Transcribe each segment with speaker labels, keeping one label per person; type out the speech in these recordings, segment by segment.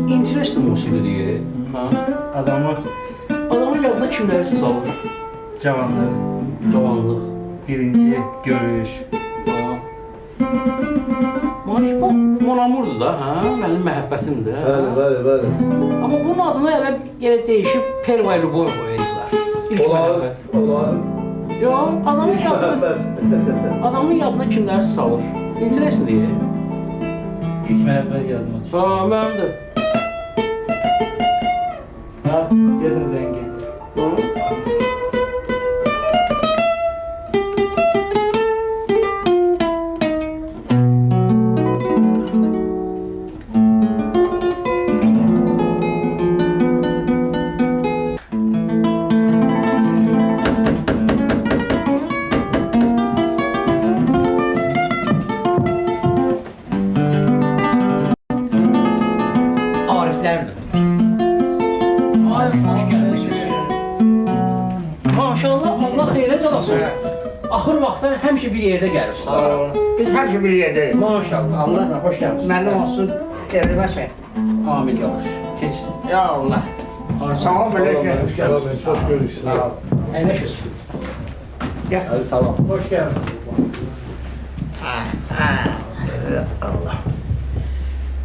Speaker 1: İnteresli musiqi ha? Adamın yadına kimlərisi salır?
Speaker 2: Cavanlıq,
Speaker 1: Cavanlıq.
Speaker 2: birinci görüş.
Speaker 1: Maniş bu Monamurdur da, ha? Mənim məhəbbətimdir.
Speaker 3: Bəli.
Speaker 1: Amma bunun adını elə dəyişib Perva ilə boy qoyaydılar. İlk məhəbbət.
Speaker 3: Olar.
Speaker 1: Yox, adamın yadına kimlərisi salır? İntereslidir.
Speaker 2: İlk məhəbbət yadıma düşdü.
Speaker 1: Ha, mənim də.
Speaker 2: Ha, deyəsən zəng gəldi.
Speaker 1: Ariflərdir. Arif, hoş gəlmişsiniz. Maşallah, Allah xeyrə calasın. Axır vaxtlar həmişə bir yerdə gəlirsiniz.
Speaker 4: Biz həmişə bir yerdəyik.
Speaker 1: Maşallah.
Speaker 4: Allah
Speaker 1: Hoş gəlmişsiniz.
Speaker 4: məndən olsun, evləməsən.
Speaker 1: Amin yavaş. Keç.
Speaker 4: Ya Allah. Sağ ol, belə ki.
Speaker 1: Hoş gəlmişsiniz.
Speaker 3: Hoş görüşsün.
Speaker 1: Əyləşiz.
Speaker 3: Hadi salam.
Speaker 2: Hoş gəlmişsiniz.
Speaker 3: Allah.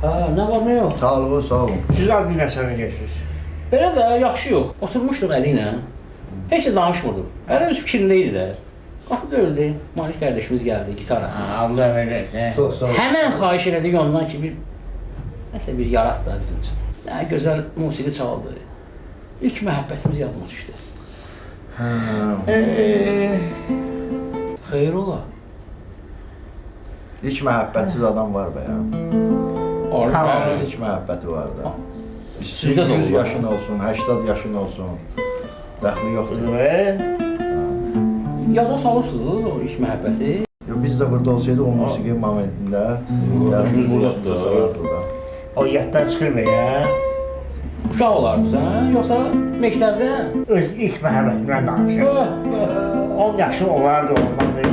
Speaker 1: Ha, nə var, nə yox?
Speaker 3: Sağ olun, sağ olun.
Speaker 4: Güzel bir nəsəmə geçirsiniz.
Speaker 1: Belə də yaxşı yox. Oturmuşduq əli ilə. Heç də danışmırdıq. Əli öz fikrində idi də. Qapı döyüldü. Maniş qardaşımız gəldi gitarasına.
Speaker 4: Allah verərsə.
Speaker 3: Çox sağ olun.
Speaker 1: Həmən xahiş elədik ondan ki, nəsə bir yarat da bizim üçün. Nə gözəl musiqi çaldı. İlk məhəbbətimiz yadıma düşdü. Xeyr ola.
Speaker 3: Hiç məhəbbətsiz adam var be ya.
Speaker 1: Arif,
Speaker 3: Hiç məhəbbəti var da.
Speaker 1: sizdə də
Speaker 3: 100
Speaker 1: olur.
Speaker 3: yaşın olsun, 80 yaşın olsun. Dəxli yoxdur.
Speaker 1: Yada salırsınız o ilk məhəbbəti.
Speaker 3: Biz də burada olsaydı o musiqi momentində
Speaker 1: başımız burada
Speaker 3: sarardı da.
Speaker 4: O yaddan çıxır be ya.
Speaker 1: Uşaq olardınız, hə? Yoxsa məktəbdə?
Speaker 4: Öz ilk məhəbbətimdən danışır. 10 yaşı olardı ondan da.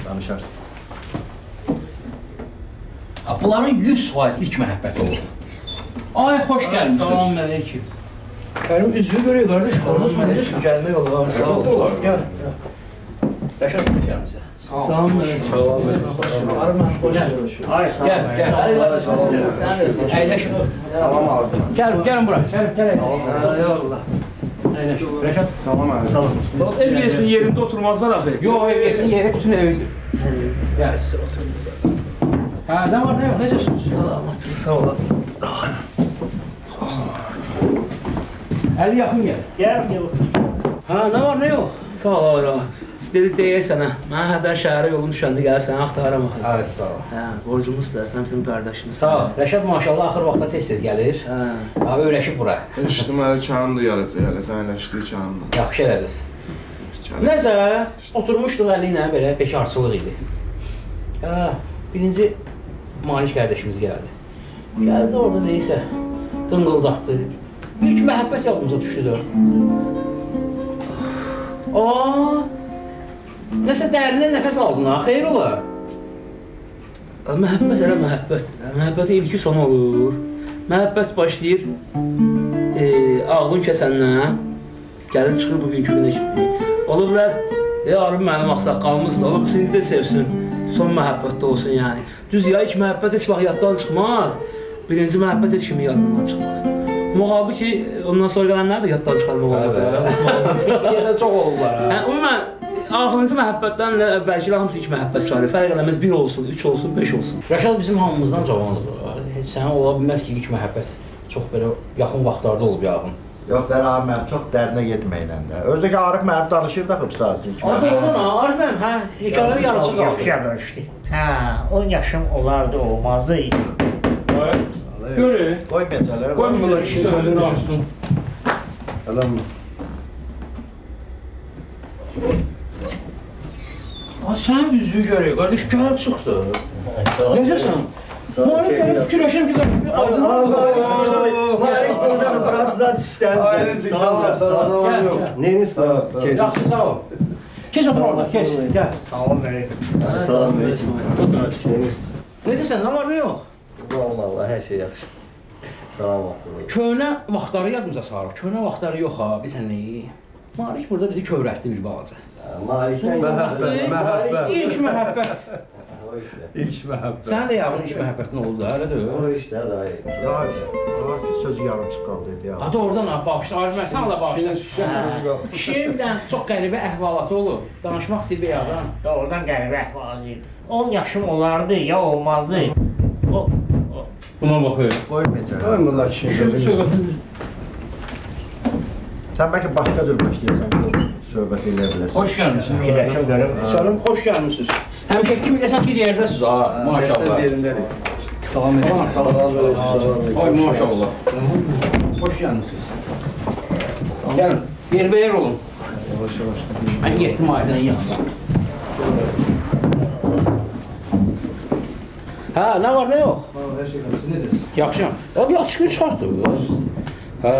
Speaker 3: Danışarsın.
Speaker 1: Bunların 100% ilk məhəbbəti olur. Ay, xoş gəlmişsiniz.
Speaker 2: Salam əleyküm.
Speaker 1: Benim üzvü görüyor kardeş. Olmaz mı?
Speaker 2: Əleyküm. Gəlmək olar. Sağ
Speaker 1: Oldu
Speaker 2: ol.
Speaker 1: olar. Gel. Reşat hoş gelmişsin.
Speaker 2: Salam əleyküm.
Speaker 4: Ay sağ ol.
Speaker 1: Gel, gel. Əyləşin.
Speaker 4: Salam abi.
Speaker 1: Gelin buraya. Gelin.
Speaker 2: Eyvallah.
Speaker 1: Əyləşin. Reşat.
Speaker 4: Salam abi.
Speaker 2: Ev yesin yerində oturmazlar axı.
Speaker 1: Yo, ev yesin yere bütün evli. Gel. Ha, ne var ne yok? Necəsiniz?
Speaker 2: Salamatçı, sağ olun.
Speaker 1: Əli yaxın gel.
Speaker 2: Gəl.
Speaker 1: Ha, ne var ne yok?
Speaker 2: Sağ ol ağa. Dedi deyək sənə, mən hədər şəhərə yolum düşəndə gəlib səni axtarım axı.
Speaker 1: Evet, sağ ol.
Speaker 2: Hə, borcumuz da, sən bizim qardaşımız.
Speaker 1: Sağ ol. Reşat maşallah axır vaxtda tez-tez gəlir.
Speaker 2: Hə.
Speaker 1: Abi öyrəşib bura.
Speaker 5: İçtimali Kağan'da yarası hele zənləşdiyi Kağan'da.
Speaker 1: Yaxşı elədiniz. Nəsə, oturmuşduq əli ilə belə bekarsılıq idi. Ha, birinci Maniş qardaşımız gəldi. Gəldi orada neysə, dıngıldatdı. İlk məhəbbət yadımıza düşdü də. Aa, nəsə dərindən nəfəs aldın ha, xeyr ola.
Speaker 2: Məhəbbət elə məhəbbət. Məhəbbətin ilki sonu olur. Məhəbbət başlayır ağlın kəsəndən, gəlir çıxır bugünkü günə kimi. Ola bilər, arım mənim axsaqqalımızdır, ola bilsin, indi də sevsin, son məhəbbətdə olsun yəni. Düz ya, ilk məhəbbət heç vaxt yaddan çıxmaz, birinci məhəbbət heç kimi yadından çıxmaz. Qaldı ki, ondan sonra gələnlər də yaddan çıxarmaq olmaz.
Speaker 1: Deyəsən çox olublar ha.
Speaker 2: Ümumən, axırıncı məhəbbətdən əvvəlki hamısı ilk məhəbbət sayılır. Fərq eləməz, 1 olsun, 3 olsun, 5 olsun.
Speaker 1: Rəşad bizim hamımızdan cavandır. Heç sənə ola bilməz ki, ilk məhəbbət Çox belə yaxın vaxtlarda olub yanğın.
Speaker 3: Yox, Arif müəllim çox dərinə getməklə də. Özü ki Arif müəllim danışır da xıb saat.
Speaker 1: Doğrudan ha, Arif müəllim, hə, hekayənin yarısı qaldı.
Speaker 4: Yaxşı yadlaşdı. Hə, 10 yaşım olardı, olmazdı.
Speaker 2: Görün.
Speaker 3: Qoy meçələr.
Speaker 1: Qoyun bunlar işin sözünü alsın.
Speaker 3: Adam.
Speaker 1: Sən üzvü görək, qardaş, gəl çıxdı. Necəsən? Mən gəlib fikirləşirəm ki,
Speaker 6: Maliş buradan Fransızdan işləmişdir. Neyiniz sağ ol.
Speaker 1: Yaxşı, sağ ol. Keç otur orada, keç, gəl.
Speaker 4: Salam verin.
Speaker 6: Salam aleyküm.
Speaker 1: Necəsən, nə var, nə yox?
Speaker 6: Vallahi hər şey yaxşı. Salam olsun.
Speaker 1: Köhnə vaxtları yadımıza salır. Köhnə vaxtları yox ha, bilsən nəyi? Malik burada bizi kövrətdi bir balaca.
Speaker 6: Malikdən
Speaker 1: İlk məhəbbət.
Speaker 3: İlk məhəbbət.
Speaker 1: Sənin də yavrum ilk məhəbbətin oldu da, elə deyil?
Speaker 6: o işdə dayı.
Speaker 3: Ya, Arif sözü yarımçıq qaldı ya.
Speaker 1: Ha, doğrudan ha, bağışla, Arif mən sənə də bağışla. Şirin bir dənə çox qəribə əhvalatı olub. Danışmaq istəyir bir adam.
Speaker 4: Doğrudan qəribə əhvalat idi. 10 yaşım olardı ya olmazdı.
Speaker 2: Buna baxıyor.
Speaker 3: Qoy meçələr.
Speaker 6: Ömürlər kişi.
Speaker 3: Sən bəlkə başqa cür başlayasan, söhbət eləyə bilərsən.
Speaker 1: Xoş gəlmisiniz.
Speaker 4: Fikirləşim görüm.
Speaker 1: Səlim, xoş gəlmisiniz. Həmişə kimi desən bir yerdəsiz ha, maşallah.
Speaker 6: yerindədir. Salam aleyküm.
Speaker 1: Ay maşallah. Xoş gəlmisiniz. Gəlin, yerbəyer olun.
Speaker 6: Yavaş yavaş.
Speaker 1: Mən getdim ailənin yanına. Hə, nə var, nə yox?
Speaker 6: Hər şey qalsın. Necəsiz?
Speaker 1: Yaxşıyam. Ya bir açıq gün çıxartdı. Hə,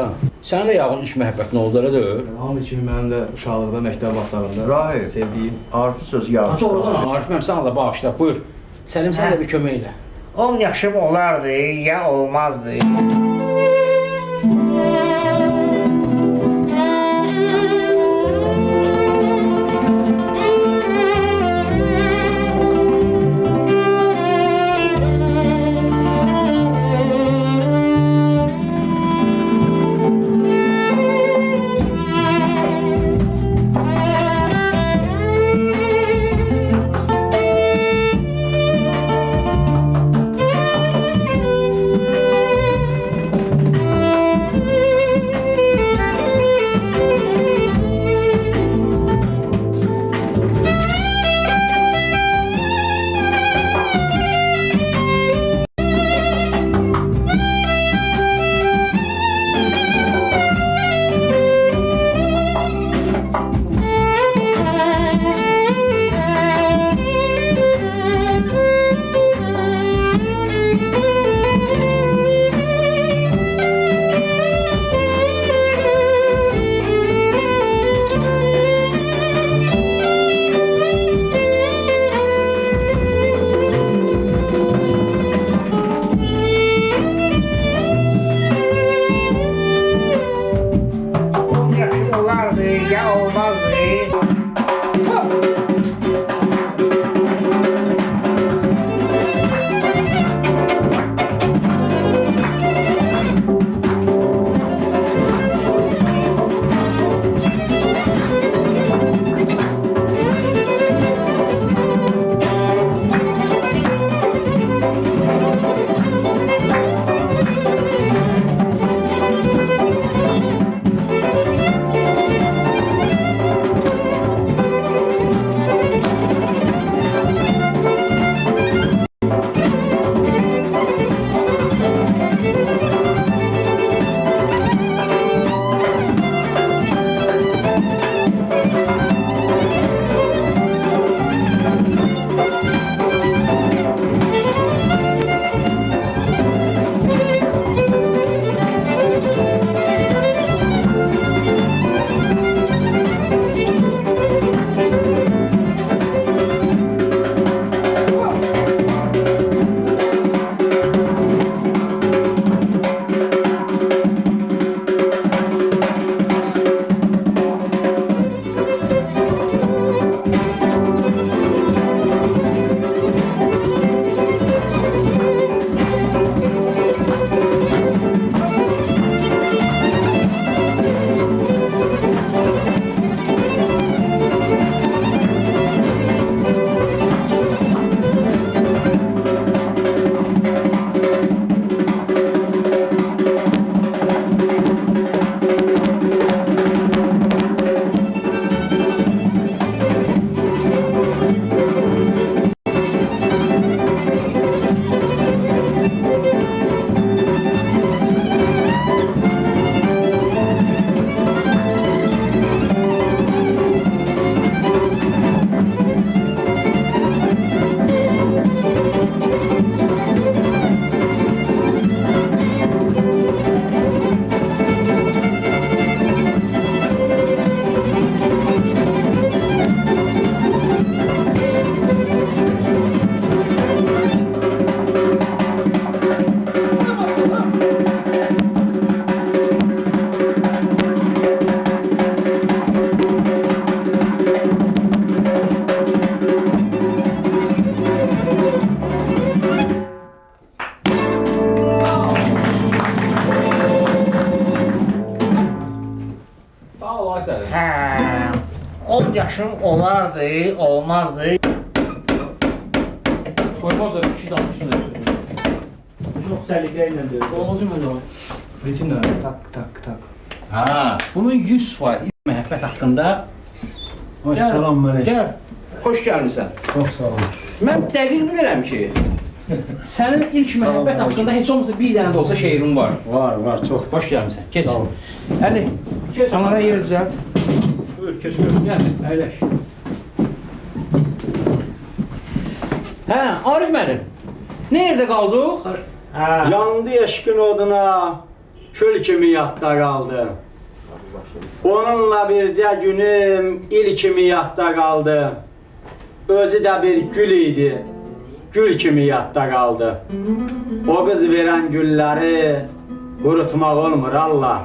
Speaker 1: sənin də yağın iş məhəbbətin oldu, elə deyil?
Speaker 6: Hamı kimi mənim də uşaqlıqda, məktəb vaxtlarında
Speaker 3: Rahim.
Speaker 6: sevdiyim.
Speaker 3: Arif sözü
Speaker 1: Ha,
Speaker 3: yarımçıq
Speaker 1: doğrudan
Speaker 3: qaldı.
Speaker 1: Arif mənim sənə də bağışla, buyur. Səlim sən də bir kömək elə.
Speaker 4: 10 yaşım olardı ya olmazdı. 10 yaşım olardı, olmazdı.
Speaker 1: Koymaz da kişi danışsın.
Speaker 2: Çox səliqəylə deyir.
Speaker 1: Olacaq mən də o.
Speaker 6: Ritimle tak tak tak.
Speaker 1: Ha, bunun 100% ilk məhəbbət haqqında. Gəl,
Speaker 6: Salam melek.
Speaker 1: Gəl. Xoş gəlmisən.
Speaker 6: Çok sağ olun.
Speaker 1: Mən dəqiq bilirəm ki, sənin ilk məhəbbət haqqında heç olmasa bir dənə də olsa şeirin var.
Speaker 6: Var çok.
Speaker 1: Xoş gəlmisən. Keç.
Speaker 6: Sağ ol.
Speaker 1: Əli, onlara yer düzəlt.
Speaker 2: Buyur, keç gör.
Speaker 1: Gəl, əyləş. Hə, Arif müəllim. Nə yerdə qaldıq?
Speaker 7: Yandı eşkin oduna, kül kimi yadda kaldı. Onunla bircə günüm il kimi yadda kaldı. Özü de bir gül idi, gül kimi yadda kaldı. O kız veren gülleri kurutmak olmur Allah.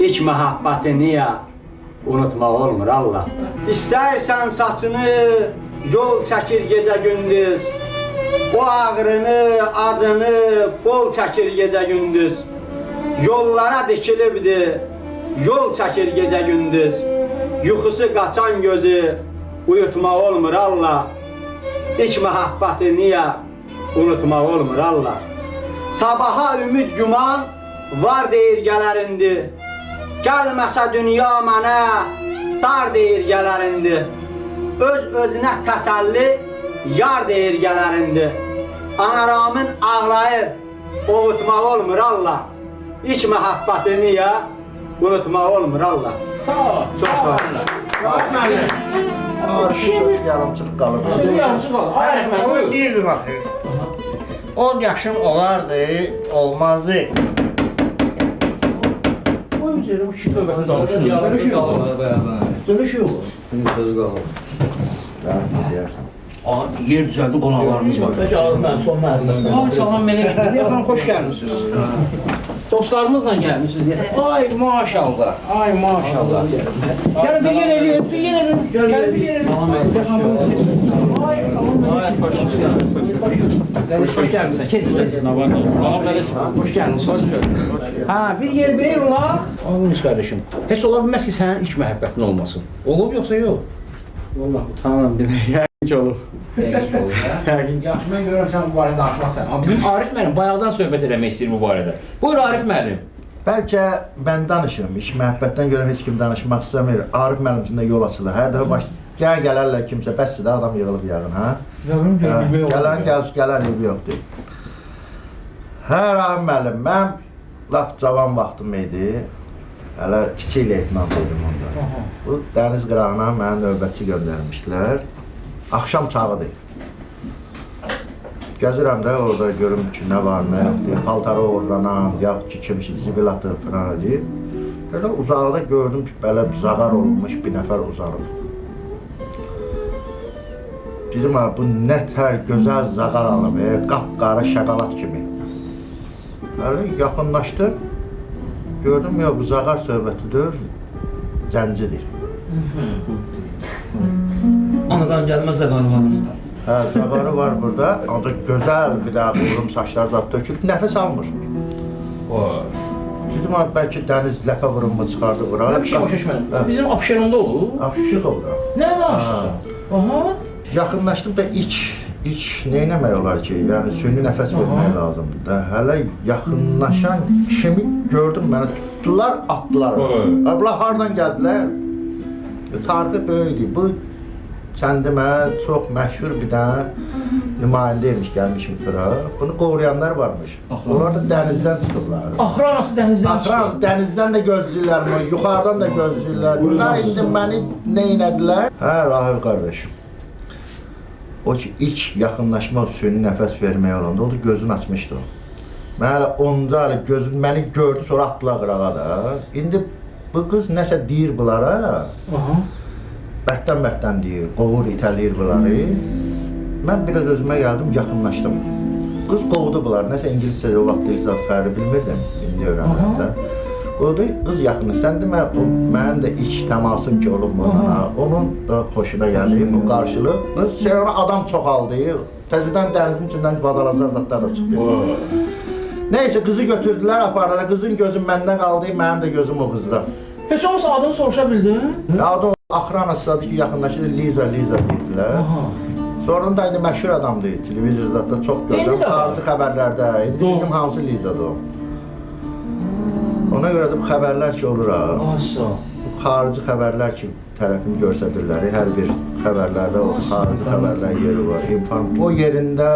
Speaker 7: İlk muhabbeti niye unutmak olmur Allah. İstersen saçını yol çekir gece gündüz. O ağrını, acını bol çəkir gecə gündüz. Yollara dikilibdi, yol çəkir gecə gündüz. Yuxusu qaçan gözü uyutmaq olmur Allah. İlk məhəbbəti niyə unutmaq olmur Allah. Sabaha ümid güman var deyir gələr indi. Gəlməsə dünya mənə dar deyir gələr indi. Öz-özünə təsəlli yar deyir gələr indi. Anaramın ağlayır, ovutmaq olmur Allah. İlk məhəbbəti niyə unutmaq olmur Allah.
Speaker 1: Sağ ol.
Speaker 7: Çox sağ ol.
Speaker 1: Arif müəllim.
Speaker 3: Arifin sözü yarımçıq qalıb.
Speaker 1: Sözü yarımçı qaldı. Arif müəllim,
Speaker 4: Onu
Speaker 1: buyur.
Speaker 4: deyirdim axı. 10 yaşım olardı, olmazdı.
Speaker 1: Qoyun üzərinə bu kişi söhbətini danışsın. Dönüşü olur. Dönüşü olur.
Speaker 6: Benim sözü kaldı.
Speaker 3: Deyərsən.
Speaker 1: Aa, yer düzəldi, qonaqlarımız var.
Speaker 2: Bəlkə Arif mənim son məhəlləmdə.
Speaker 1: Ay, salam Melek. Melek xanım, xoş gəlmişsiniz. Dostlarımızla gəlmişsiniz. Ay, maşallah. Ay, maşallah. Gəlin bir yer eləyin, bir yer eləyin. Gəlin bir yer eləyin. Salam Melek. Ay, salam Melek. Hoş gəldin. Hoş gəlmişsən. Kes, kes. Salam Melek. Hoş gəlmişsiniz. Ha, bir yer ver olaq. Yunus qardaşım, heç ola bilməz ki, sənin ilk məhəbbətin olmasın. Olub yoxsa yox?
Speaker 6: Vallahi utanırım demeye. Hiç olur.
Speaker 1: Dəqiq olur, hə? Yaxşı, mən görürəm sən bu barədə danışmazsan. Amma bizim Arif müəllim bayaqdan söhbət eləmək istəyir bu barədə. Buyur Arif müəllim.
Speaker 3: Bəlkə mən danışım, iş məhəbbətdən görə heç kim danışmaq istəmir. Arif müəllim üçün də yol açılır. Hər dəfə gələrlər kimsə, bəsdir də adam yığılıb yağın, hə?
Speaker 1: Yavrum, görmülmək olur.
Speaker 3: Gələn gələr evi yoxdur. Hə, Arif müəllim, mən lap cavan vaxtım idi. Hələ kiçik leytenant idim onda. Bu dəniz qırağına mənə növbətçi göndərmişdilər. Axşam çağıdır. Gəzirəm də orada görüm ki, nə var, nə yoxdur. Paltarı oğurlanan, yaxud ki, kimsə zibil atıb falan edir. Elə uzaqda gördüm ki, belə zaqar olmuş bir nəfər uzanıb. Dedim, bu nə tər gözəl zaqar alıb, qapqara şəqalat kimi. Elə yaxınlaşdım. Gördüm ya, bu zaqar söhbətidir, zəncidir.
Speaker 2: Anadan gəlməz zəqarvarım.
Speaker 3: Hə, zaqarı var burada, ancaq gözəl bir daha qurum saçları da tökülüb, nəfəs almır. Dedim, bəlkə dəniz ləpə vurummu çıxardı bura.
Speaker 1: Bir şey başa düşmədim. Bizim Abşeronda olur.
Speaker 3: Aşıq oldu.
Speaker 1: Nə danışırsan? Aha.
Speaker 3: Yaxınlaşdım da ilk nə eləmək olar ki, yəni süni nəfəs vermək lazımdır da. Hələ yaxınlaşan kimi gördüm məni, tutdular, atdılar. Bunlar hardan gəldilər? Tarixi böyükdür. Bu kəndimə çox məşhur bir dənə nümayəndə imiş, gəlmişim bura. Bunu qoruyanlar varmış. Onlar da dənizdən çıxıblar.
Speaker 1: Axıra anası dənizdən çıxır.
Speaker 3: Axıra dənizdən də gözləyirlər, yuxarıdan da gözləyirlər. Da indi məni nə elədilər? Hə, Rahil qardaş. O ki, ilk yaxınlaşma süni nəfəs vermək olanda, o da gözünü açmışdı o. Mən hələ onda gözün məni gördü, sonra atdılar qırağa da. İndi bu qız nəsə deyir bunlara. Bərtdən deyir, qovur, itələyir bunları. Mən biraz özümə gəldim, yaxınlaşdım. Qız qovdu bunları, nəsə ingiliscə o vaxt zat fərqi bilmirdim, indi öyrəndim də. Qovdu, qız yaxını, sən demə, mənim də ilk təmasım ki olub buna, onun da xoşuna gəlib, bu qarşılıq. Sən ona adam çoxaldı, təzədən dənizin içindən vadalazar zatlar da çıxdı. Neyse, qızı götürdülər, apardılar, qızın gözü məndən qaldı, mənim də gözüm o qızdan.
Speaker 1: Heç olmasa adını soruşa bildin?
Speaker 3: Adı Axranasıdır ki, yaxınlaşır Liza deyirdilər. Sonra da indi məşhur adamdır, televizor zatda çox görürəm,
Speaker 1: İndi də var.
Speaker 3: xarici xəbərlərdə. İndi bildim hansı Lizadır o. Ona görə də bu xəbərlər ki olur ha.
Speaker 1: Asa.
Speaker 3: Bu xarici xəbərlər ki tərəfini göstərirlər. Hər bir xəbərlərdə o xarici xəbərlərin yeri var. O yerində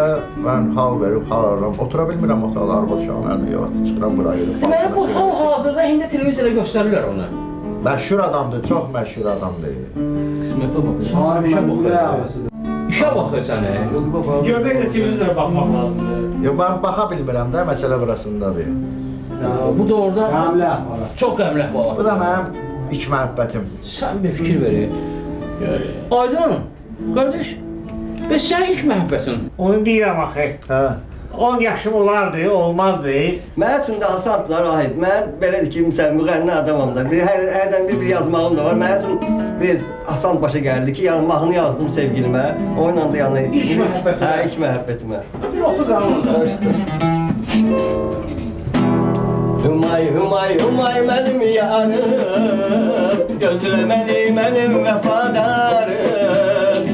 Speaker 3: mən hal verib hal alıram. Otura bilmirəm otaqda arvad uşaqlarla yox. Çıxıram bura yerə.
Speaker 1: Deməli bu hal-hazırda indi televizorda göstərirlər onu.
Speaker 3: Məşhur adamdır, çox məşhur adamdır.
Speaker 2: Qismətə bax.
Speaker 1: İşə baxır. İşə baxır sənə.
Speaker 2: Gördək də televizora baxmaq lazımdır.
Speaker 3: Yox, mən baxa bilmirəm də, məsələ burasındadır.
Speaker 1: Bu da orada
Speaker 7: Qəmli aparat.
Speaker 1: çox qəmli
Speaker 3: Bu
Speaker 1: var.
Speaker 3: da mənim ilk məhəbbətim.
Speaker 1: Sən bir fikir ver. Aydın, qardaş, bəs sənin ilk məhəbbətin?
Speaker 4: Onu deyirəm axı.
Speaker 3: Hə.
Speaker 4: 10 yaşım olardı, olmazdı.
Speaker 6: Mənim üçün də asandılar Ahid. Mən belədir ki, məsələn, müğənni adamam da. Hərdən bir yazmağım da var. Mənim üçün biraz asan başa gəldi ki, yəni mahnı yazdım sevgilimə. Onunla da yəni
Speaker 1: İlk məhəbbətimə.
Speaker 6: Hə, ilk məhəbbətimə.
Speaker 1: Bir otur qanun da.
Speaker 6: Hümay, hümay, hümay mənim yarım, gözləməli mənim vəfadarım.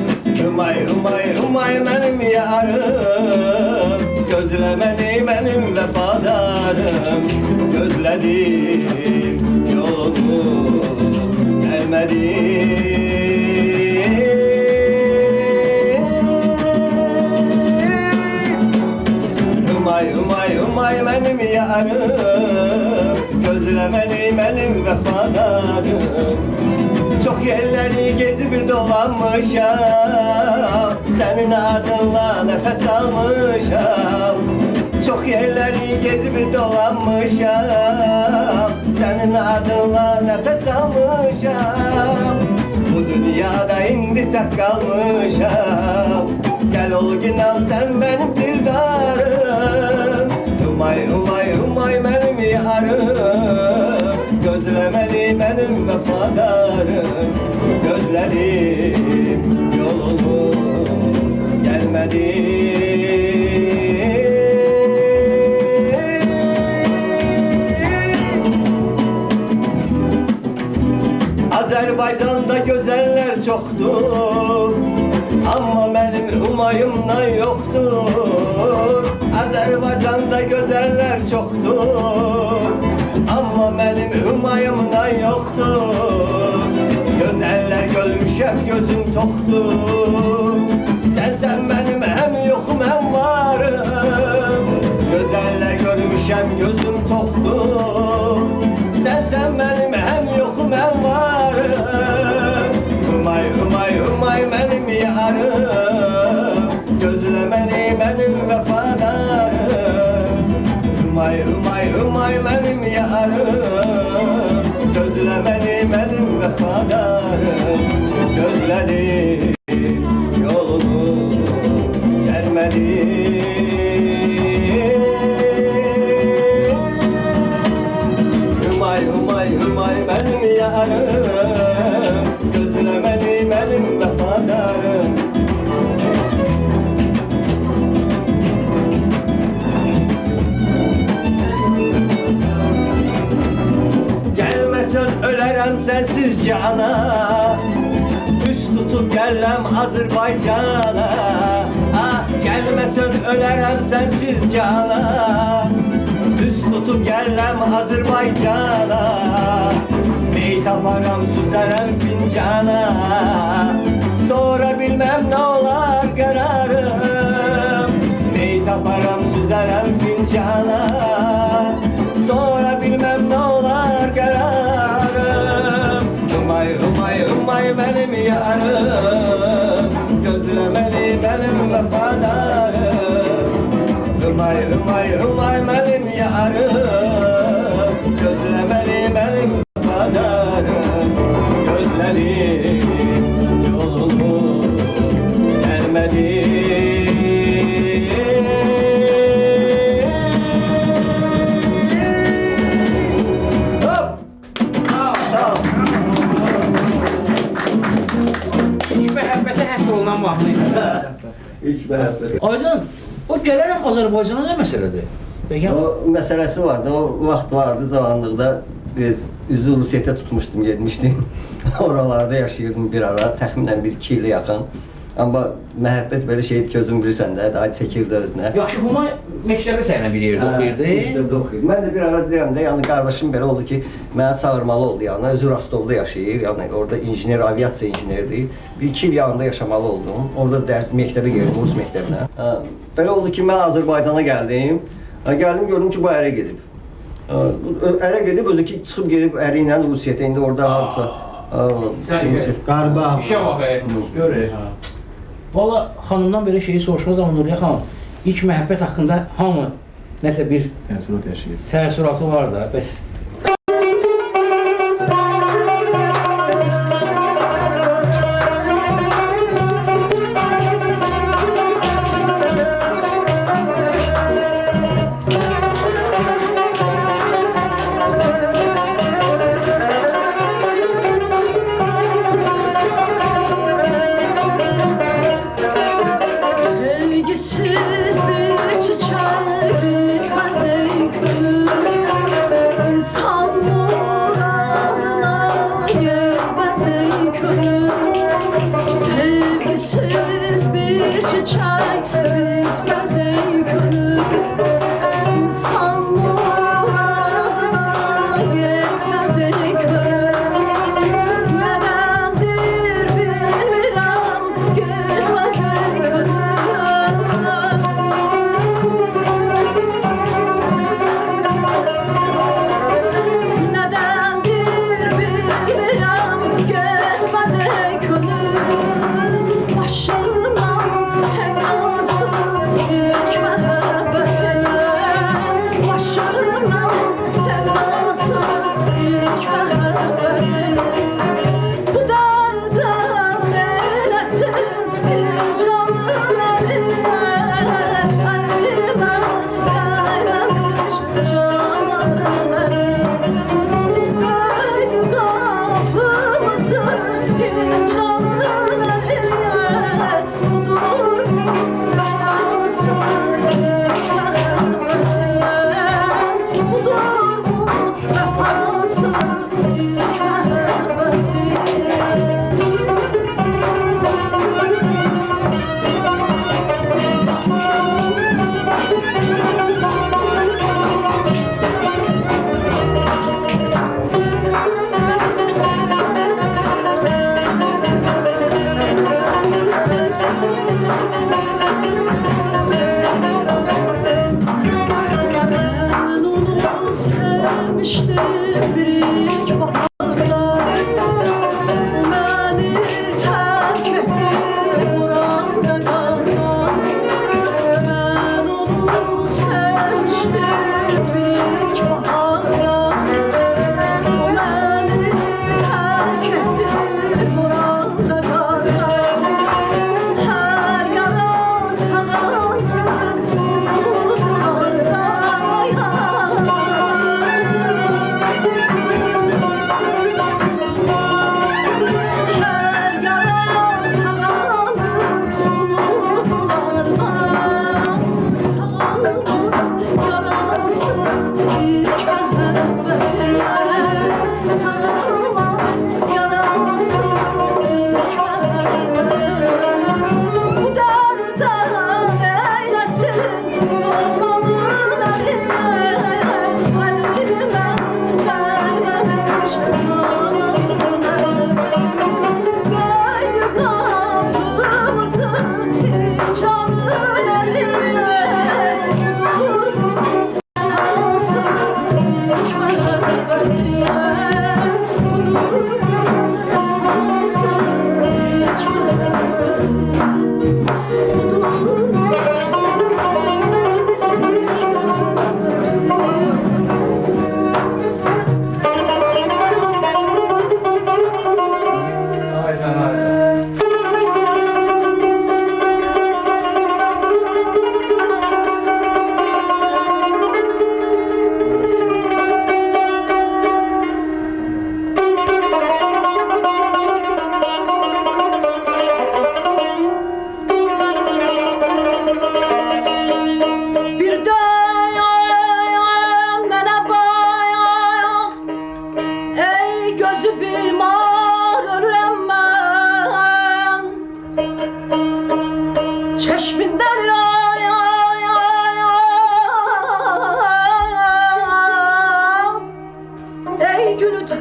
Speaker 6: Hümay, hümay, hümay mənim yarım, gözləməli mənim vəfadarım. Gözlədim yolunu, gəlmədim. Hümay, hümay, hümay mənim yarım, gözləməli mənim vəfadarım. Çox yerləri gezib dolanmışam, sənin adınla nəfəs almışam. Çox yerləri gezib dolanmışam, sənin adınla nəfəs almışam. Bu dünyada indi tək qalmışam, gəl ol ginal sən mənim dildarım. Hümay, hümay, hümay mənim yarım, gözləməli mənim vəfadarım. Gözlədim yolunu, gəlmədim. Azərbaycanda gözəllər çoxdur, amma mənim Hümayımdan yoxdur. Azərbaycanda gözəllər çoxdur, amma mənim Hümayımdan yoxdur. Gözəllər görmüşəm, gözüm toxdur. Sənsən mənim həm yoxum, həm varım. Gözəllər görmüşəm, gözüm toxdur. Sənsən mənim həm yoxum, həm varım. Hümay, hümay, hümay mənim yarım, gözləməli mənim vəfadarım. Hümay, hümay, hümay mənim yarım, gözləməli mənim vəfadarım. Gözlədim yolunu, gəlmədim. Hümay, hümay, hümay mənim yarım, gözləməli mənim vəfadarım. Gəlməsən ölərəm sənsiz cana, üst tutub gələm Azərbaycana. Gəlməsən ölərəm sənsiz cana, üst tutub gələm Azərbaycana. Mey taparam, süzərəm fincana, sonra bilməm nə olar qərarım. Mey taparam, süzərəm fincana, sonra bilməm nə olar qərarım. Hümay, hümay, hümay mənim yarım, gözləməli mənim vəfadarım. Hümay, hümay, hümay mənim yarım, gözləməli mənim vəfadarım. Gözlərim yolunu, gəlmədim. Hop! Sağ ol.
Speaker 1: İlk məhəbbətə həsr olunan mahnı idi.
Speaker 6: İlk məhəbbət.
Speaker 1: Aydın, o gələrəm Azərbaycana nə məsələdir? Peki,
Speaker 6: O məsələsi vardı, o vaxt vardı cavanlıqda biz üzü ünsiyyətə tutmuşdum, getmişdim. Oralarda yaşayırdım bir ara, təxminən 1-2 ilə yaxın. Amma məhəbbət belə şeydir ki, özün bilirsən də, daha çəkirdi özünə.
Speaker 1: Yaxşı, Huma məktəbdə səninlə bir yerdə oxuyurdu.
Speaker 6: Məktəbdə oxuyurdu. Mən də bir ara deyirəm də, yəni qardaşım belə oldu ki, mənə çağırmalı oldu yanına. Özü Rostovda yaşayır, yəni orada injiner, aviasiya injinerdir. 1-2 il yanında yaşamalı oldum. Orada dərs məktəbə girdim, Rus məktəbinə. Belə oldu ki, mən Azərbaycana gəldim. Gəldim, gördüm ki, bu ərə gedib. Ərə gedib, özü ki, çıxıb gedib əri ilə Rusiyyətə, indi orada hansısa...
Speaker 7: Qarabağ.
Speaker 1: İşə bax, görür. Valla xanımdan belə şeyi soruşmaz amma Nuriyə xanım, ilk məhəbbət haqqında hamı nəsə bir təəssüratı var da, bəs
Speaker 8: Sevgisiz bir çiçek bitmez ey gönül. İnsan muradına yetmez ey gönül. Sevgisiz bir çiçek bitmez ey gönül. İnsan muradına yetmez ey gönül. Nedendir bilmirəm, yetmez ey gönül. Nedendir bilmirəm, yetmez ey gönül. Başımdan sevdası ilk məhəbbətiyəm. Başımdan sevdası ilk məhəbbətiyəm. Bu dardan eləsin bir canın əliyə. Əlimə dəyməmiş cananın əli. Döydü qapımızı bir canın əliyə. Budur bu vəfası ilk məhəbbətiyəm. Budur bu vəfası ilk məhəbbətiyəm. Ben onu sevmiştim bir ilk baharda. O beni terk etti buranda kaldı. Ben onu sevmiştim bir ilk baharda. O beni terk etti buranda kaldı. Her yara sağlanır umutlarda.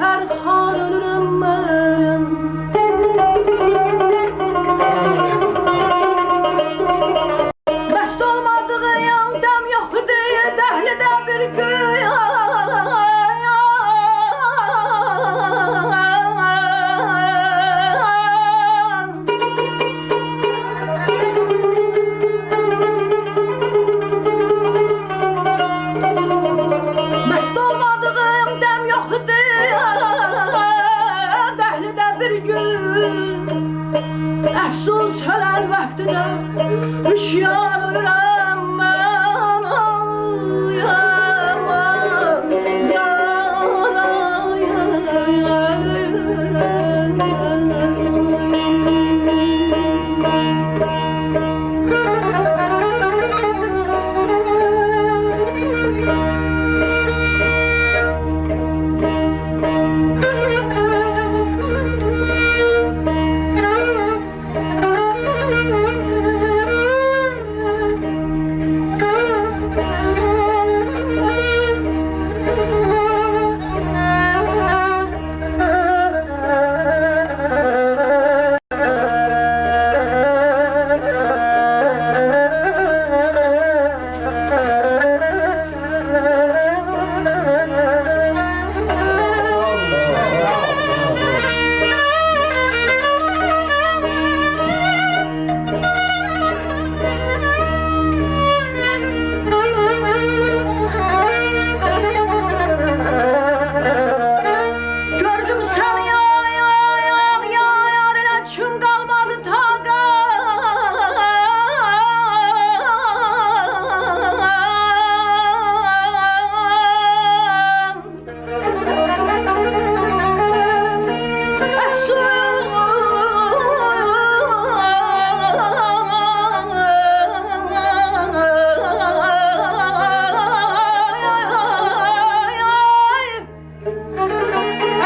Speaker 8: hər xar ölürəm mən. Məst olmadığım dəm yox idi, dəhlidə bir gün. Məst olmadığım dəm yox idi, dəhlidə bir gün. Əfsus ölən vaxtıda hüşyar ölürəm mən. Ay aman, yar, ay, gördüm sən yar, üçün qalmadı taqat.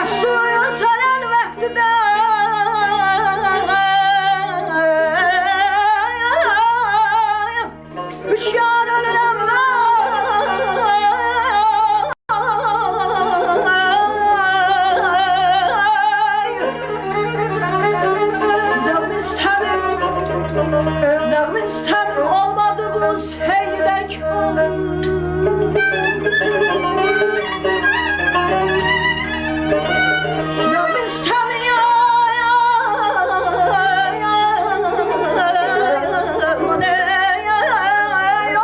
Speaker 8: Əfsus ölən vaxtıda hüşyar ölürəm mən. Zəğmin istəmim olmadı bu seyyidə karım.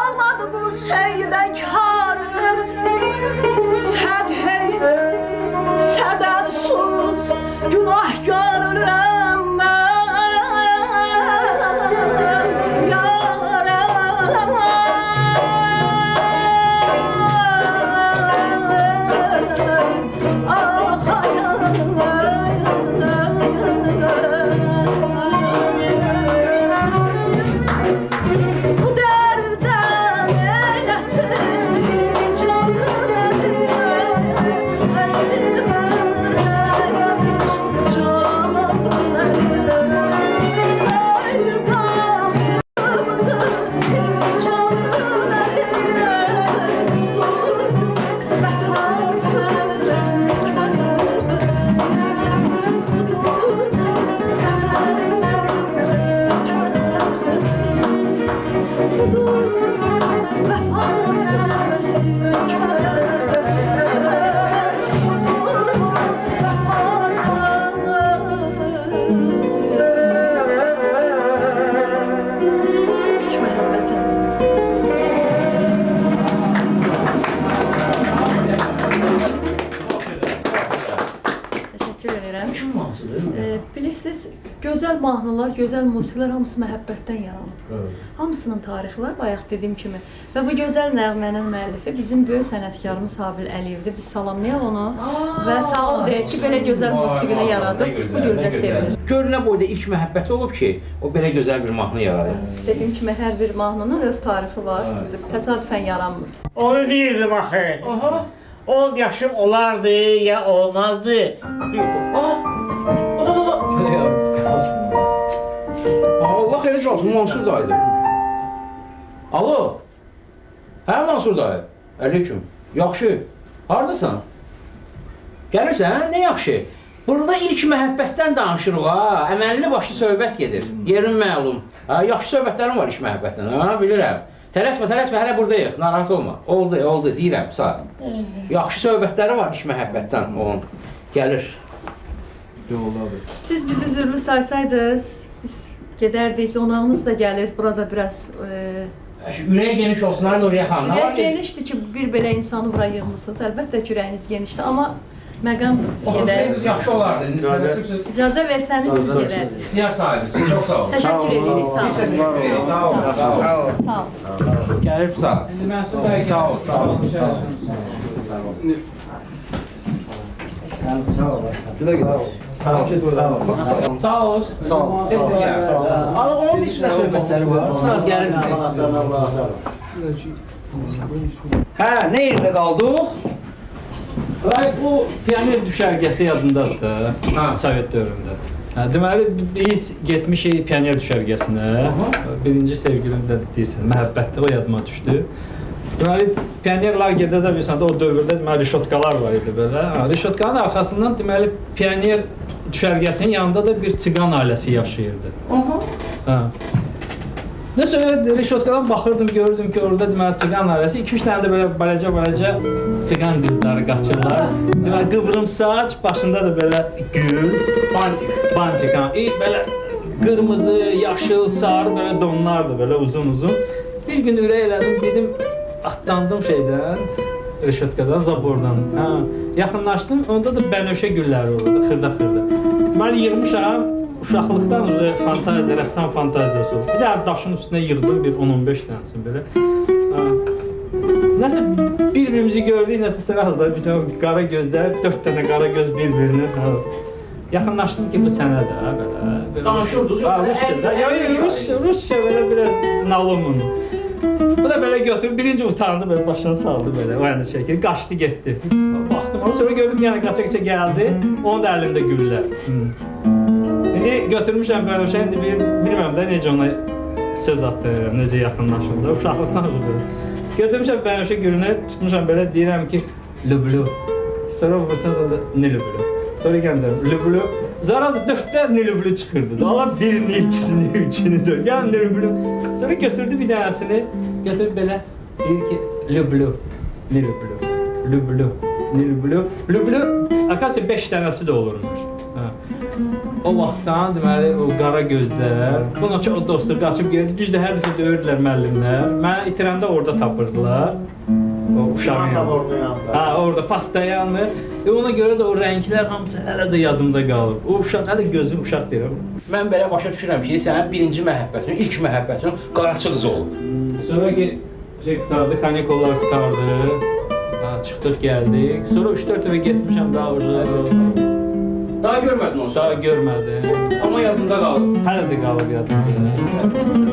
Speaker 8: Olmadı bu seyyidə karım. Səd hey, səd əfsus, günahkar ölürəm mən. Yar, ah, ay, bu dərdən eləsin canım əlim, əlimə dəmiş canım əlim. Haydi qapımızı canım əlim, dur vəfasızlık məhəbbətim, dur vəfasızlık məhəbbətim. Budur vəfasızlık Teşekkür ederim.
Speaker 1: Kim mahnısıdır?
Speaker 8: Bilirsiniz, gözəl mahnılar, gözəl musiqilər hamısı məhəbbətdən yaranıb. Hamısının tarixi var, bayaq dediyim kimi. Və bu gözəl nəğmənin müəllifi bizim böyük sənətkarımız Habil Əliyevdir. Biz salamlayaq onu və sağ ol deyək ki, belə gözəl musiqini yaradıb, bu gün də sevilir.
Speaker 1: Görünə boyda ilk məhəbbəti olub ki, o belə gözəl bir mahnı yaradır.
Speaker 8: Dediyim kimi, hər bir mahnının öz tarixi var, təsadüfən yaranmır.
Speaker 4: Onu deyirdim axı.
Speaker 1: Aha.
Speaker 4: 10 yaşım olardı ya olmazdı.
Speaker 1: Allah xeyirli olsun, Mansur dayıdır. Alo. Hə Mansur dayı. Aleyküm. Yaxşı. Hardasan? Gəlirsən, nə yaxşı. Burada ilk məhəbbətdən danışırıq ha. Əməlli başlı söhbət gedir. Yerin məlum. Ha, yaxşı söhbətlərim var ilk məhəbbətdən. Ha, bilirəm. Tələsmə, hələ buradayıq. Narahat olma. Oldu, deyirəm saat. Yaxşı söhbətləri var ilk məhəbbətdən onun. Gəlir.
Speaker 8: Siz bizi üzürlü saysaydınız, biz gedərdik, qonağınız da gəlir. Burada biraz
Speaker 1: Ürəyi geniş olsun, Nuriyə xanım.
Speaker 8: ürək genişdir ki, bir belə insanı bura yığmısınız. Əlbəttə ki, ürəyiniz genişdir, amma məqamdır biz gedərik.
Speaker 1: Oxusaydınız yaxşı olardı.
Speaker 8: İcazə versəniz biz gedərik.
Speaker 1: Siyar sahibisiniz, çox sağ olun.
Speaker 8: Təşəkkür edirik, sağ olun.
Speaker 1: Sağ olun.
Speaker 8: Sağ olun.
Speaker 1: Gəlib sağ ol. Sağ ol, sağ ol. Sağ ol. Sağ ol. Ama onun bir sürü söhbətləri var. Saat gəlir. Hə, nə yerdə qaldıq?
Speaker 9: Ay, bu pioner düşərgəsi yadındadır da, Sovet dövründə. Deməli, biz getmişik pioner düşərgəsinə. Birinci sevgilim də deyirsən, məhəbbətdə o yadıma düşdü. Deməli, pioner lagerdə də bilirsən də o dövrdə deməli rişotkalar var idi belə. Rişotkanın arxasından deməli pioner düşərgəsinin yanında da bir tsiqan ailəsi yaşayırdı. Nəsə elə rişotkadan baxırdım, gördüm ki, orada deməli tsiqan ailəsi 2-3 dənə də belə balaca tsiqan qızları qaçırlar. Deməli qıvrım saç, başında da belə gül, bantik, belə qırmızı, yaşıl, sarı belə donlardı, belə uzun. Bir gün ürək elədim, dedim, atlandım şeydən, rişotkadan, zabordan. Yaxınlaşdım, onda da bənövşə gülləri olurdu, xırda. Deməli yığmışam. Uşaqlıqdan fantaziya, rəssam fantaziyası oldu. Bir də daşın üstünə yığdım, bir 10-15 dənəsin belə. Nəsə bir-birimizi gördük, nəsə sırasında biz qara gözlər, 4 dənə qara göz bir-birinə. Yaxınlaşdım ki, bu sənədir belə.
Speaker 1: Danışırdınız,
Speaker 9: Rusça belə biraz nalomun. Bu da belə götürüb, birinci utandı, belə başını saldı belə, o yana çəkir, qaçdı, getdi. Baxdım, sonra gördüm, yenə qaça-qaça gəldi, onun da əlində güllər. İndi götürmüşəm bənövşə, indi bilməm də necə ona söz atırım, necə yaxınlaşırım da, uşaqlıqdan olur. Götürmüşəm bənövşə gülünü, tutmuşam belə, deyirəm ki, lüblü. Sonra vursan sonra ne lüblü. Sonra göndərim, lüblü. Zaraz 4 ne lüblü çıxırdı da, Allah birini, ikisini, üçünü, dört, yəni ne lüblü. Sonra götürdü bir dənəsini, götürüb belə, deyir ki, lüblü, ne lüblü, lüblü, ne lüblü. Lüblü, akasya 5 dənəsi də olurmuş. O vaxtdan deməli o qara gözlər, buna çox dostlar qaçıb gəldi. Düzdür, hər dəfə döyürdülər müəllimlər. Məni itirəndə orada tapırdılar. O uşağın yanında. Orada pastayanlı. Ona görə də o rənglər hamısı hələ də yadımda qalır. O uşaq, hələ gözüm uşaq deyirəm.
Speaker 1: Mən belə başa düşürəm ki, sənin birinci məhəbbətin, ilk məhəbbətin qaraçı qızı olub.
Speaker 9: Sonra ki, qutardı, kanikolar qutardı. Çıxdıq, gəldik. Sonra 3-4 dəfə getmişəm daha orada.
Speaker 1: Daha görmədin onu?
Speaker 9: Daha görmədim.
Speaker 1: Amma yadında qalıb.
Speaker 9: Hələ də qalıb yadımda.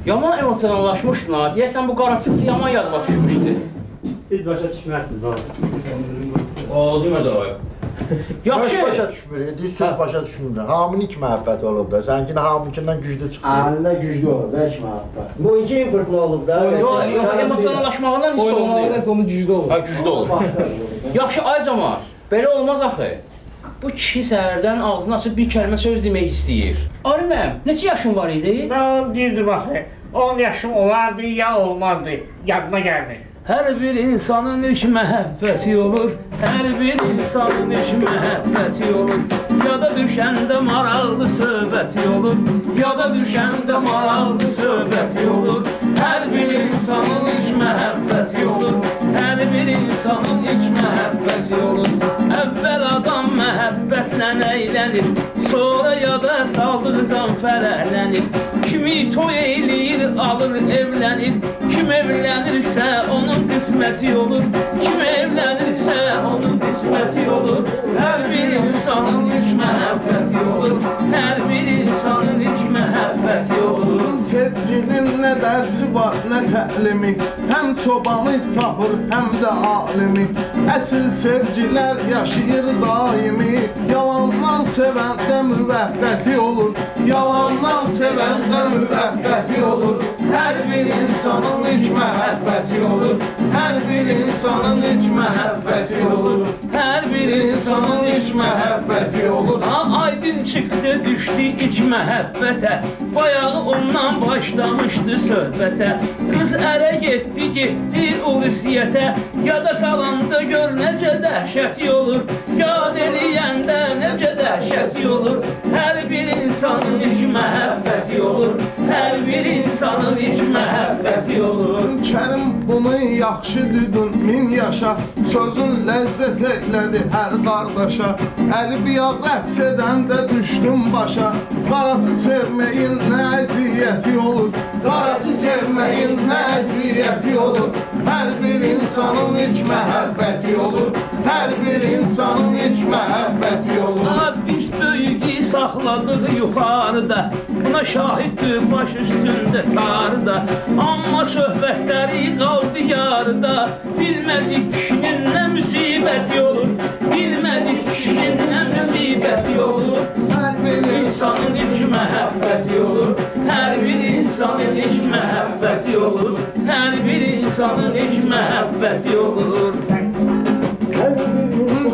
Speaker 1: Yaman emosionallaşmışdın ha. Deyəsən bu qaraçıqlı yaman yadıma düşmüşdü.
Speaker 9: Siz başa düşmərsiniz baba.
Speaker 1: O, demə də o. Yaxşı.
Speaker 3: Baş başa düşmür, söz başa düşmür. Hamilik məhəbbəti olub da, sənkin hamikindən güclü çıxdı.
Speaker 7: Əlində güclü olur, bəlkə məhəbbət. Bu iki import nə olub da?
Speaker 1: Yox, emosionallaşmağından hiss olundu.
Speaker 7: Sonu güclü olur.
Speaker 1: Ha, güclü olur. Yaxşı, ay Camar, belə olmaz axı. Bu kişi səhərdən ağzını açıb bir kəlmə söz demək istəyir. Ariməm, neçə yaşın var idi?
Speaker 4: Ben onu deyirdim axı. 10 yaşım olardı ya olmazdı. Yadıma gelmir.
Speaker 2: Hər bir insanın ilk məhəbbəti olur. Hər bir insanın ilk məhəbbəti olur. Yada düşəndə maraqlı söhbəti olur. Yada düşəndə maraqlı söhbəti olur. Hər bir insanın ilk məhəbbəti olur. Hər bir insanın ilk məhəbbəti olur. Əvvəl adam məhəbbətlə əylənir. Sonra yada saldıqca fərəhlənir. Kimi toy eləyir, alır, evlənir. Kim evlənirsə onun qisməti olur. Kim evlənirsə onun qisməti olur. Hər bir insanın ilk məhəbbəti olur. Hər bir insanın ilk məhəbbəti olur.
Speaker 5: Sevginin nə dərsi var, nə təlimi. Həm çobanı tapır, həm də alimi. Əsl sevgilər yaşayır daimi. Yalandan sevəndə müvəqqəti olur. Yalandan sevəndə müvəqqəti olur. Hər bir insanın ilk məhəbbəti olur. Hər bir insanın ilk məhəbbəti olur.
Speaker 2: Hər bir
Speaker 5: İnsanın ilk məhəbbəti olur.
Speaker 2: Aydın çıxdı, düşdü ilk məhəbbətə. Bayağı ondan başlamışdı söhbətə. Qız ərə getdi ulusiyyətə. Yada salanda gör necə dəhşəti olur. Yad eləyəndə necə dəhşəti olur. Hər bir insanın ilk məhəbbəti olur. Hər bir insanın ilk məhəbbəti olur.
Speaker 5: Kərim bunu yaxşı düdün min yaşa. Sözün ləzzət elədi hər qardaşa. Əli biyaq rəqs edəndə düşdüm başa. Qaraçı sevməyin nə əziyyəti olur. Qaraçı sevməyin nə əziyyəti olur. Hər bir insanın ilk məhəbbəti olur. Hər bir insanın ilk məhəbbəti olur.
Speaker 2: Biz böyüyü saxladıq yuxarıda. Buna şahiddir baş üstündə tarıda. Amma söhbətləri qaldı yarıda. Bilmədik kişinin nə müsibəti olur. Bilmədik kişinin nə müsibəti olur.
Speaker 5: Hər bir
Speaker 2: İnsanın ilk məhəbbəti olur. Hər bir insanın ilk məhəbbəti olur. Hər bir insanın ilk məhəbbəti olur.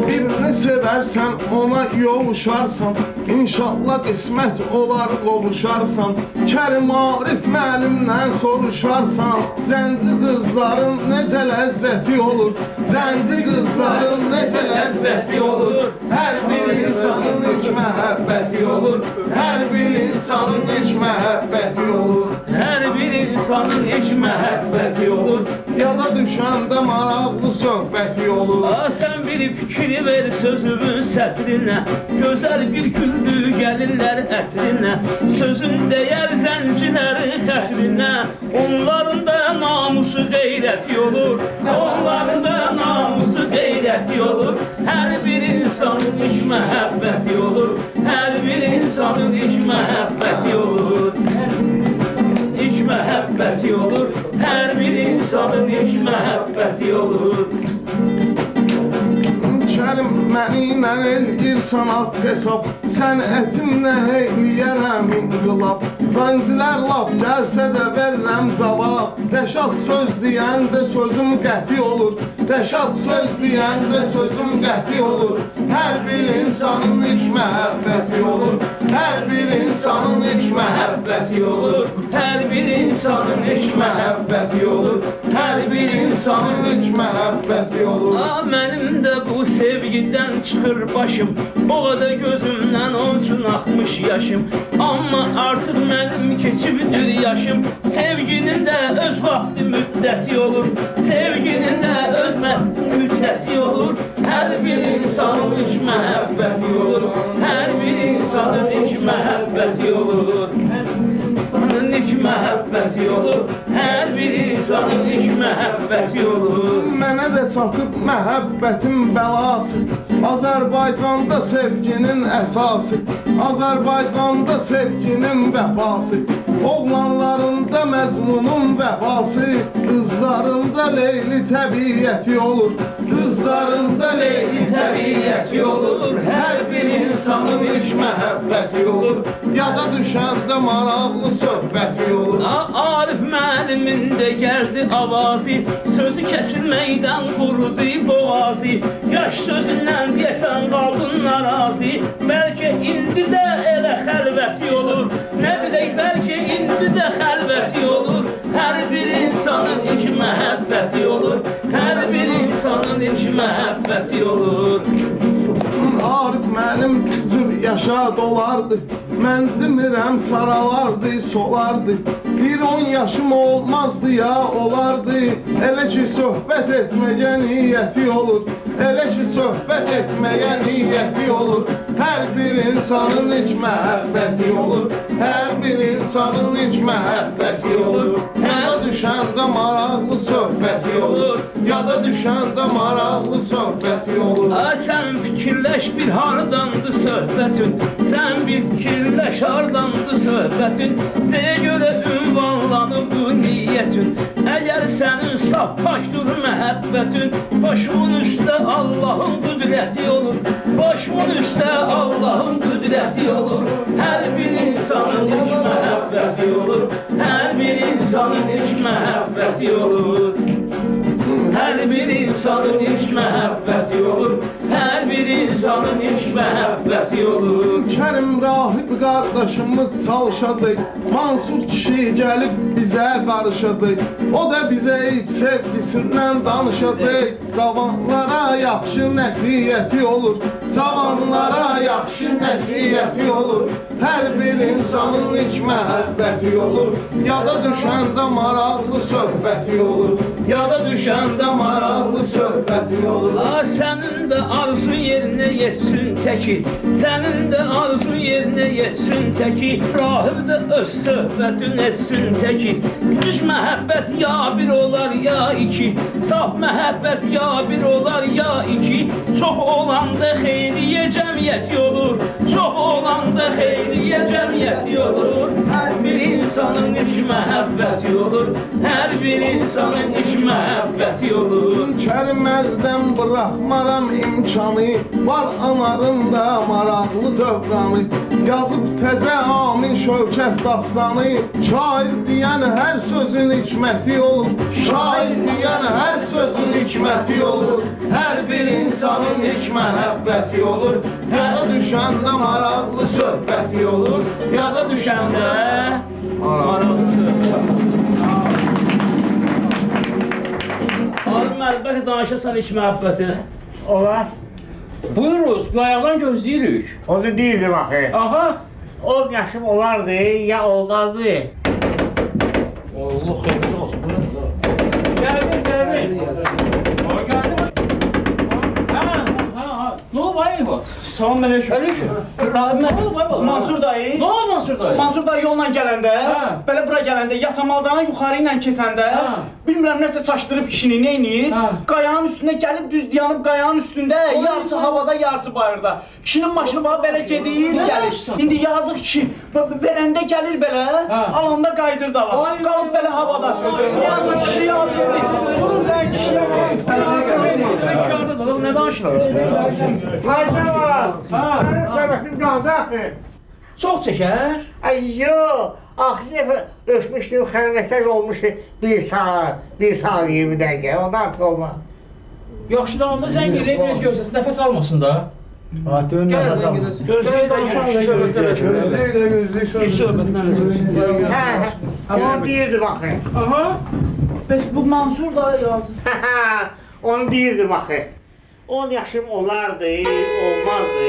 Speaker 5: birini seversen ona yovuşarsan. İnşallah qismət olar qovuşarsan. Kərim Arif müəllimdən soruşarsan. Zənci qızların necə ləzzəti olur. Zənci qızların necə ləzzəti olur. Hər bir insanın ilk məhəbbəti olur. Hər bir insanın ilk məhəbbəti olur.
Speaker 2: Hər bir insanın ilk məhəbbəti olur.
Speaker 5: Yada düşəndə maraqlı söhbəti olur.
Speaker 2: Sən bir fikri ver sözümün sətrinə. Gözəl bir güldür gəlirlər ətrinə. Sözün dəyər zəncilərin xətrinə. Onların da namusu qeyrəti olur. Onların da namusu qeyrəti olur. Hər bir insanın ilk məhəbbəti olur. Hər bir insanın ilk məhəbbəti olur. İlk məhəbbəti olur. Hər bir insanın ilk məhəbbəti olur.
Speaker 5: Kərim mənimlə eləyirsən haqq hesab. Sən ətimlə eyləyərəm inqilab. Zəncilər laf gəlsə də verirəm cavab. Rəşad söz deyəndə sözüm qəti olur. Rəşad söz deyəndə sözüm qəti olur. Hər bir insanın ilk məhəbbəti olur. Hər bir insanın ilk məhəbbəti olur.
Speaker 2: Hər bir insanın ilk
Speaker 5: Məhəbbəti olur. Hər bir insanın ilk məhəbbəti olur.
Speaker 2: Mənim də bu sevgidən çıxır başım. O qədər gözümdən onun üçün axmış yaşım. Amma artıq mənim keçibdir yaşım. Sevginin də öz vaxtı müddəti olur. Sevginin də öz müddəti olur. Hər bir insanın ilk məhəbbəti olur. Hər bir insanın ilk məhəbbəti olur. İnsanın ilk məhəbbəti olur. Hər bir insanın ilk məhəbbəti olur.
Speaker 5: Mənə də çatıb məhəbbətin bəlası. Azərbaycanda sevginin əsası. Azərbaycanda sevginin vəfası. Oğlanlarında Məcnunun vəfası, qızlarında Leyli təbiyyəti olur. Qızlarında Leyli təbiyyəti olur. Hər bir insanın ilk məhəbbəti olur. Yada düşəndə maraqlı söhbəti olur.
Speaker 2: Arif müəllimin də gəldi avazı, sözü kəsilməkdən qurudu boğazı. Yaş sözündən deyəsən qaldın narazı, bəlkə indi də elə xəlvəti olur. Nə bilək, bəlkə indi də xəlvəti olur. Hər bir insanın ilk məhəbbəti olur. Hər bir insanın ilk məhəbbəti olur.
Speaker 5: Arif mənim cür yaşa dolardı. Mən demirəm saralardı, solardı. Bir 10 yaşım olmazdı ya olardı. Elə ki söhbət etməyə niyyəti olur. Elə ki söhbət etməyə niyyəti olur. Hər bir insanın ilk məhəbbəti olur. Hər bir insanın ilk məhəbbəti olur. Yada düşəndə maraqlı söhbəti olur. Yada düşəndə maraqlı söhbəti olur.
Speaker 2: Sən fikirləş bir hardandı söhbətin. Sən bir fikirləş hardandı söhbətin. Deyə görə ünvanlanıb bu niyyətin. Əgər sənin saf başdır məhəbbətin, başımın üstə Allahın qüdrəti olur. Başımın üstə Allahın qüdrəti olur. Hər bir insanın ilk məhəbbəti olur. Hər bir insanın ilk məhəbbəti olur. Hər bir insanın ilk məhəbbəti olur. Hər bir insanın ilk məhəbbəti olur.
Speaker 5: Kərim rahib qardaşımız çalışacaq. Mansur kişi gəlib bizə qarışacaq. O da bizə ilk sevgisindən danışacaq. Cavanlara yaxşı nəsiyyəti olur. Cavanlara yaxşı nəsiyyəti olur. Hər bir insanın ilk məhəbbəti olur. Yada düşəndə maraqlı söhbəti olur. Yada düşəndə maraqlı söhbəti olur.
Speaker 2: Sənin də arzun yerinə yetsin təki. Sənin də arzun yerinə yetsin təki. Rahib də öz söhbətin etsin təki. Düz məhəbbət ya bir olar ya iki. Saf məhəbbət ya bir olar ya iki. Çox olanda xeyriyə cəmiyyəti olur. Çox olanda xeyriyə cəmiyyəti olur. Hər bir insanın ilk məhəbbəti olur. Hər bir insanın ilk məhəbbəti olur.
Speaker 5: Kərim əldən bıraxmaram imkanı. Var anarın da maraqlı dövranı. Yazıb təzə Amin Şövkət dastanı. Şair deyən hər sözün hikməti olur. Şair deyən hər sözün hikməti olur. Hər bir insanın ilk məhəbbəti olur. Yada düşəndə maraqlı söhbəti olur. Yada düşəndə
Speaker 2: maraqlı söhbəti. Arif müəllim, danışırsan ilk məhəbbəti.
Speaker 4: Olar.
Speaker 1: Buyuruz, bu ayaqdan gözləyirik.
Speaker 4: Onu deyirdim axı.
Speaker 1: Aha.
Speaker 4: 10 yaşım olardı ya olmazdı.
Speaker 1: Allah xeyirli olsun. Gəldim. Gəldim. Ne oldu ay bu?
Speaker 10: Salam aleyküm.
Speaker 1: Aleyküm.
Speaker 10: Rahim
Speaker 1: Ne oldu ay bu?
Speaker 10: Mansur dayı.
Speaker 1: Ne oldu Mansur dayı?
Speaker 10: Mansur dayı yolla gələndə, belə bura gələndə, yasamaldan yuxarı ilə keçəndə, bilmirəm nəsə çaşdırıb kişini, neyniyir? Qayanın üstünə gəlib düz dayanıb qayanın üstündə, yarısı havada, yarısı bayırda. Kişinin maşını bax belə gedir, gəlir. İndi yazıq kişi, verəndə gəlir belə, alanda qayıdır dala. Qalıb belə havada. Yəni kişi yazırdı. Bunun rəng kişiyə
Speaker 2: Ne danışırlar?
Speaker 4: Qayda var. Mənim səbətim qaldı axı.
Speaker 1: Çox çəkər.
Speaker 4: Ay yox. Axı dəfə öpmüşdüm, xəlvətlər olmuşdu 1 saat, 1 saat 20 dəqiqə. Ondan artıq olmaz.
Speaker 1: Yaxşı da onda zəng eləyib biraz gözləsin, nəfəs almasın da.
Speaker 10: Dön nəfəs alma.
Speaker 1: Gözləyi də
Speaker 4: Onu deyirdim axı.
Speaker 1: Aha.
Speaker 10: Bəs bu Mansur da yazır.
Speaker 4: Onu deyirdim axı. 10 yaşım olardı, olmazdı.